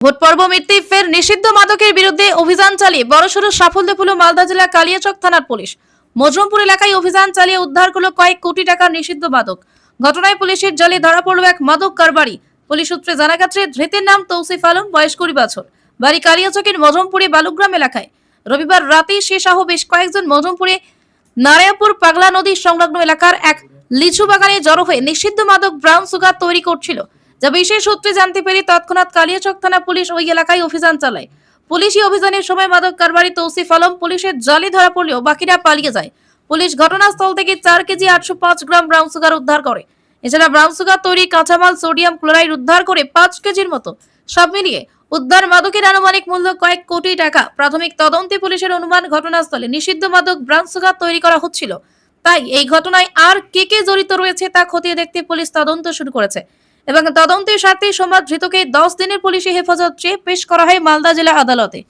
Vote পর্ব মিটতেই ফের নিষিদ্ধ মাদকের বিরুদ্ধে অভিযান চালিয়ে বড়সড় সাফল্য পেল মালদা জেলা কালিয়াচক থানার পুলিশ। মজরুমপুর এলাকায় অভিযান চালিয়ে উদ্ধার করলো কয়েক কোটি টাকার নিষিদ্ধ মাদক। ঘটনায় পুলিশের জালে ধরা পড়ল এক মাদক কারবারি। পুলিশ সূত্রে জানা গেছে, ধৃতের নাম তৌসিফ আলম, বয়স 20 বছর, বাড়ি কালিয়াচকের মজরুমপুরে বালুগ্রাম এলাকায়। রবিবার রাতে সে সহ বেশ কয়েকজন মজরুমপুরে নারায়ণপুর পাগলা নদী সংলগ্ন এলাকার এক লিচু বাগানে জড়ো হয়ে নিষিদ্ধ মাদক ব্রাউন সুগার তৈরি করছিল, যা বিশেষ সূত্রে জানতে পেরে তৎক্ষণাৎ কালিয়াচক থানা পুলিশ ওই এলাকায় অভিযান চালায়। পুলিশি অভিযানের সময় মাদক কারবারি তৌসিফ আলম পুলিশের জালে ধরা পড়লেও বাকিরা পালিয়ে যায়। পুলিশ ঘটনাস্থল থেকে 4 কেজি 805 গ্রাম ব্রাউন সুগার উদ্ধার করে। এছাড়া ব্রাউন সুগার তৈরি কাঁচামাল সোডিয়াম ক্লোরাইড উদ্ধার করে 5 কেজির মতো। সব মিলিয়ে উদ্ধার মাদকের আনুমানিক মূল্য কয়েক কোটি টাকা। প্রাথমিক তদন্তে পুলিশের অনুমান, ঘটনাস্থলে নিষিদ্ধ মাদক ব্রাউন সুগার তৈরি করা হচ্ছিল। তাই এই ঘটনায় আর কে জড়িত রয়েছে তা খতিয়ে দেখতে পুলিশ তদন্ত শুরু করেছে এবং তদন্তের স্বার্থে সোমবার ধৃতকে 10 দিনের পুলিশি হেফাজত চেয়ে পেশ করা হয় মালদা জেলা আদালতে।